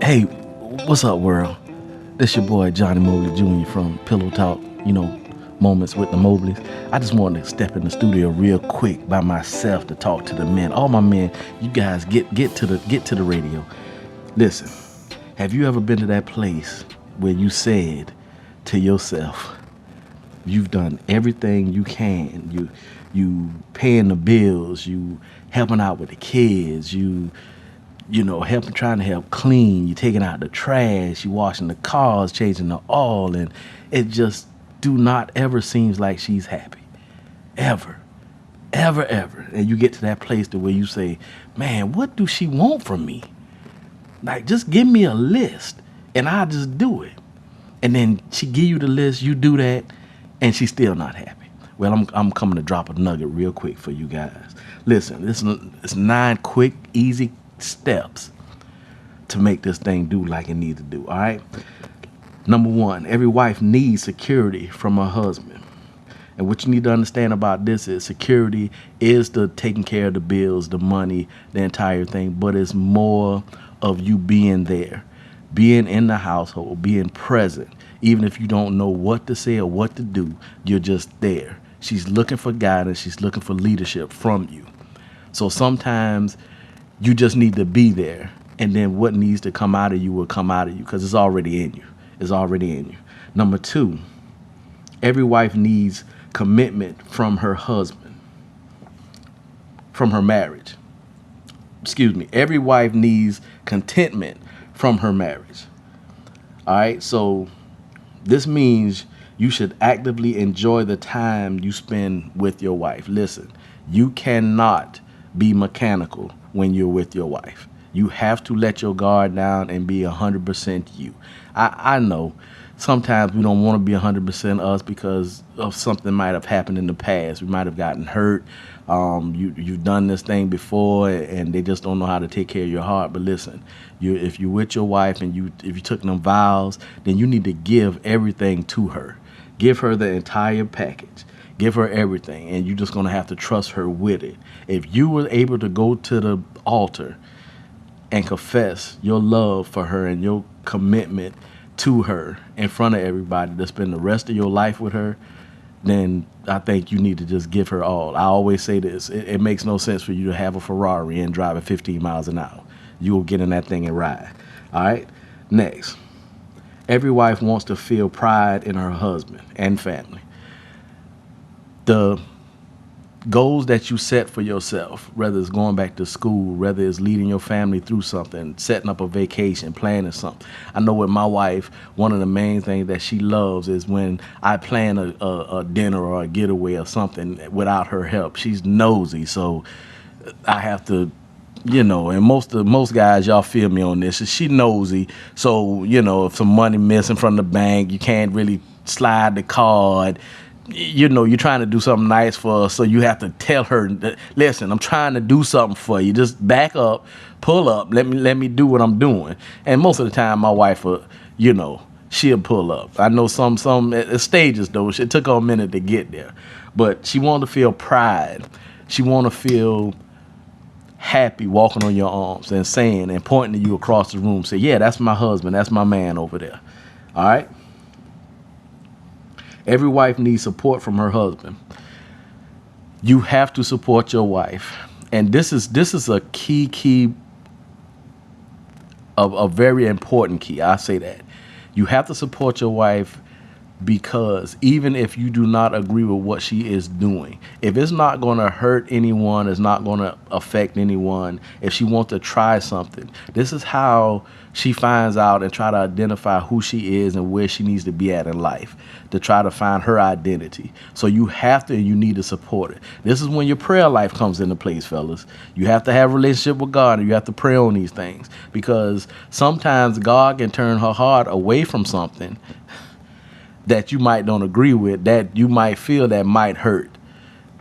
Hey, what's up, world? This your boy Johnny Mobley Jr. from Pillow Talk, Moments with the Mobleys. I just wanted to step in the studio real quick by myself to talk to the men. All my men, you guys get to the radio. Listen, have you ever been to that place where you said to yourself, you've done everything you can. You paying the bills, you helping out with the kids, helping trying to help clean, you taking out the trash, you washing the cars, changing the oil, and it just do not ever seems like she's happy. Ever. Ever, ever. And you get to that place to where you say, man, what do she want from me? Like, just give me a list and I'll just do it. And then she give you the list, you do that, and she's still not happy. Well, I'm coming to drop a nugget real quick for you guys. Listen, it's 9 quick, easy steps to make this thing do like it needs to do. All right. Number 1, every wife needs security from her husband. And what you need to understand about this is security is the taking care of the bills, the money, the entire thing, but it's more of you being there, being in the household, being present. Even if you don't know what to say or what to do, you're just there. She's looking for guidance. She's looking for leadership from you. So sometimes you just need to be there, and then what needs to come out of you will come out of you because it's already in you. It's already in you. Number 2, every wife needs commitment from her husband, from her marriage. Excuse me. Every wife needs contentment from her marriage. All right. So this means you should actively enjoy the time you spend with your wife. Listen, you cannot be mechanical when you're with your wife. You have to let your guard down and be 100% you. I know sometimes we don't want to be 100% us because of something might have happened in the past. We might have gotten hurt. You've done this thing before and they just don't know how to take care of your heart. But listen, if you're with your wife and if you took them vows, then you need to give everything to her. Give her the entire package. Give her everything, and you're just going to have to trust her with it. If you were able to go to the altar and confess your love for her and your commitment to her in front of everybody to spend the rest of your life with her, then I think you need to just give her all. I always say this, it makes no sense for you to have a Ferrari and drive at 15 miles an hour. You will get in that thing and ride. All right? Next, every wife wants to feel pride in her husband and family. The goals that you set for yourself, whether it's going back to school, whether it's leading your family through something, setting up a vacation, planning something. I know with my wife, one of the main things that she loves is when I plan a dinner or a getaway or something without her help. She's nosy, so I have to, and most guys, y'all feel me on this. She nosy, so if some money missing from the bank, you can't really slide the card. You're trying to do something nice for her, so you have to tell her, listen, I'm trying to do something for you. Just back up, pull up, let me do what I'm doing. And most of the time, my wife will, she'll pull up. I know some at stages, though. It took her a minute to get there. But she wanted to feel pride. She wanted to feel happy walking on your arms and saying and pointing to you across the room. Say, yeah, that's my husband. That's my man over there. All right? Every wife needs support from her husband. You have to support your wife. And this is a key, a very important key. I say that. You have to support your wife because even if you do not agree with what she is doing, if it's not going to hurt anyone, it's not going to affect anyone, if she wants to try something, this is how she finds out and try to identify who she is and where she needs to be at in life to try to find her identity. So you have to and you need to support it. This is when your prayer life comes into place, fellas. You have to have a relationship with God and you have to pray on these things because sometimes God can turn her heart away from something that you might don't agree with, that you might feel that might hurt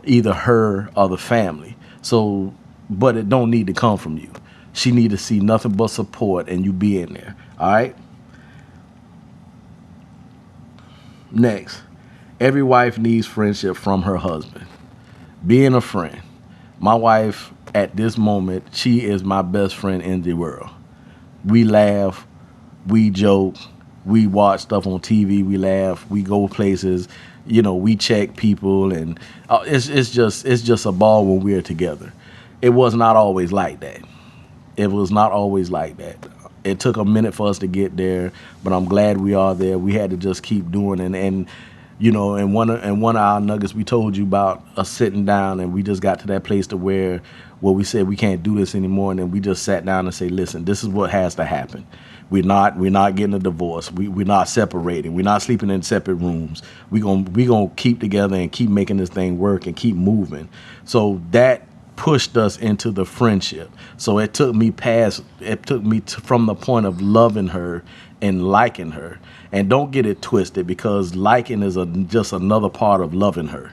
either her or the family. So, but it don't need to come from you. She need to see nothing but support and you be in there. All right? Next, every wife needs friendship from her husband. Being a friend. My wife, at this moment, she is my best friend in the world. We laugh We joke, we watch stuff on TV, we laugh, we go places, we check people, and it's just a ball when we're together. It was not always like that. It was not always like that. It took a minute for us to get there, but I'm glad we are there. We had to just keep doing it, and one of our nuggets we told you about us sitting down, and we just got to that place to where we said we can't do this anymore, and then we just sat down and say, listen, this is what has to happen. We're not getting a divorce. We're not separating. We're not sleeping in separate rooms. We gonna keep together and keep making this thing work and keep moving. So that pushed us into the friendship. So it took me from the point of loving her and liking her. And don't get it twisted, because liking is just another part of loving her.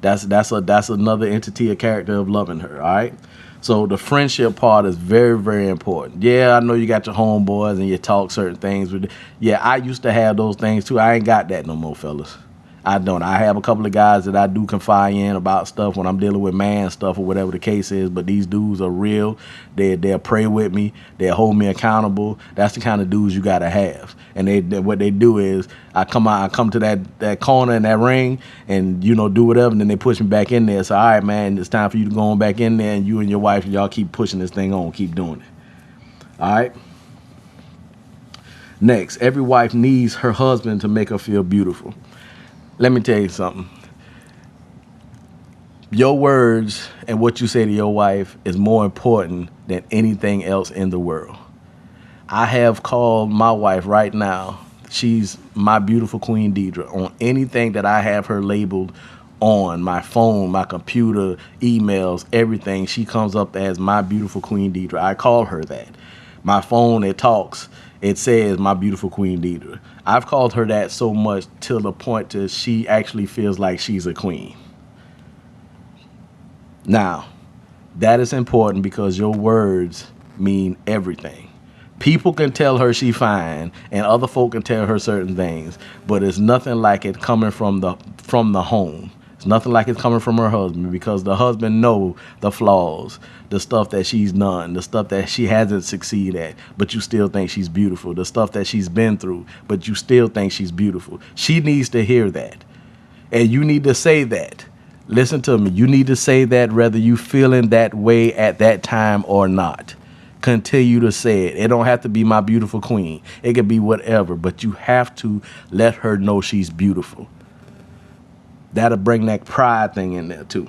That's another entity, a character of loving her. All right. So the friendship part is very, very important. Yeah, I know you got your homeboys and you talk certain things. Yeah, I used to have those things too. I ain't got that no more, fellas. I don't. I have a couple of guys that I do confide in about stuff when I'm dealing with man stuff or whatever the case is. But these dudes are real. They'll pray with me. They'll hold me accountable. That's the kind of dudes you gotta have. And what they do is I come to that corner in that ring and do whatever. And then they push me back in there. So all right, man, it's time for you to go on back in there. And you and your wife, y'all keep pushing this thing on. Keep doing it. All right. Next, every wife needs her husband to make her feel beautiful. Let me tell you something. Your words and what you say to your wife is more important than anything else in the world. I have called my wife right now. She's my beautiful Queen Deidre. On anything that I have her labeled on my phone, my computer, emails, everything, she comes up as my beautiful Queen Deidre. I call her that. My phone, it talks. It says my beautiful Queen Deidre. I've called her that so much till the point that she actually feels like she's a queen. Now, that is important because your words mean everything. People can tell her she fine and other folk can tell her certain things, but it's nothing like it coming from the home. It's nothing like it's coming from her husband, because the husband know the flaws, the stuff that she's done, the stuff that she hasn't succeeded at, but you still think she's beautiful, the stuff that she's been through, but you still think she's beautiful. She needs to hear that. And you need to say that. Listen to me. You need to say that whether you feeling that way at that time or not. Continue to say it. It don't have to be my beautiful queen. It can be whatever, but you have to let her know she's beautiful. That'll bring that pride thing in there too.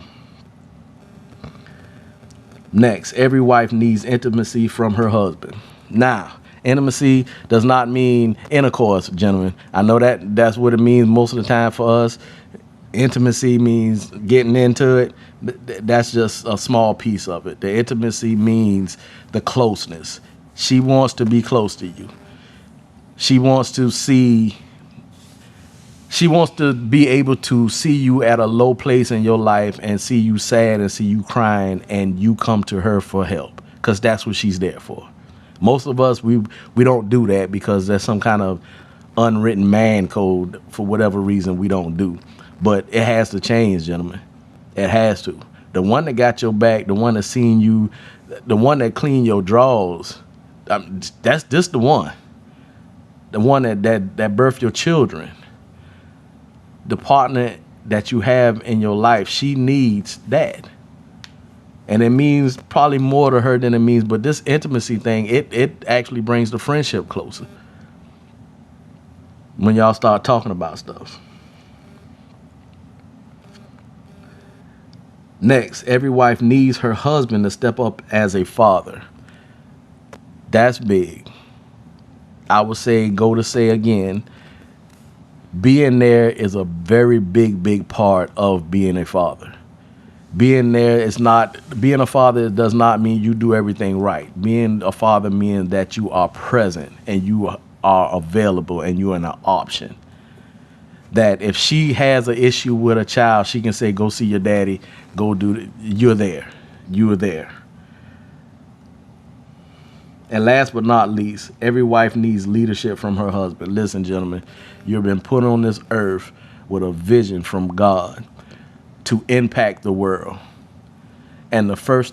Next, every wife needs intimacy from her husband. Now, intimacy does not mean intercourse, gentlemen. I know that's what it means most of the time for us. Intimacy means getting into it. That's just a small piece of it. The intimacy means the closeness. She wants to be close to you. She wants to be able to see you at a low place in your life and see you sad and see you crying, and you come to her for help, because that's what she's there for. Most of us, we don't do that because there's some kind of unwritten man code for whatever reason we don't do. But it has to change, gentlemen. It has to. The one that got your back, the one that seen you, the one that cleaned your drawers, that's just the one. The one that birthed your children. The partner that you have in your life, she needs that. And it means probably more to her than it means, but this intimacy thing, it actually brings the friendship closer when y'all start talking about stuff. Next, every wife needs her husband to step up as a father. That's big. I would say again, being there is a very big part of being a father. Being a father does not mean you do everything right. Being a father means that you are present and you are available and you're an option. That if she has an issue with a child, she can say, go see your daddy, go do it. You're there. You are there. And last but not least, every wife needs leadership from her husband. Listen, gentlemen, you've been put on this earth with a vision from God to impact the world. And the first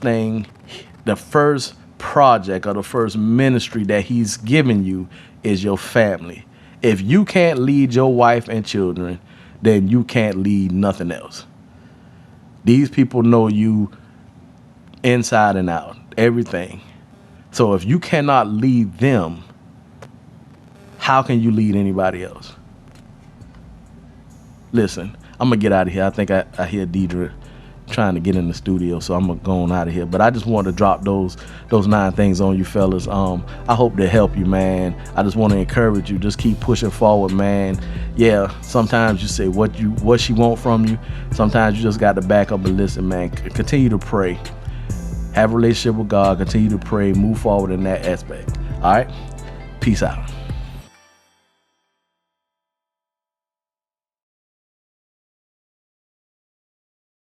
project or the first ministry that he's given you is your family. If you can't lead your wife and children, then you can't lead nothing else. These people know you inside and out, everything. So if you cannot lead them, how can you lead anybody else? Listen, I'm gonna get out of here. I think I hear Deidre trying to get in the studio, so I'm gonna go on out of here. But I just wanted to drop those 9 things on you fellas. I hope they help you, man. I just want to encourage you. Just keep pushing forward, man. Yeah, sometimes you say what she want from you. Sometimes you just got to back up and listen, man. Continue to pray. Have a relationship with God. Continue to pray. Move forward in that aspect. All right. Peace out.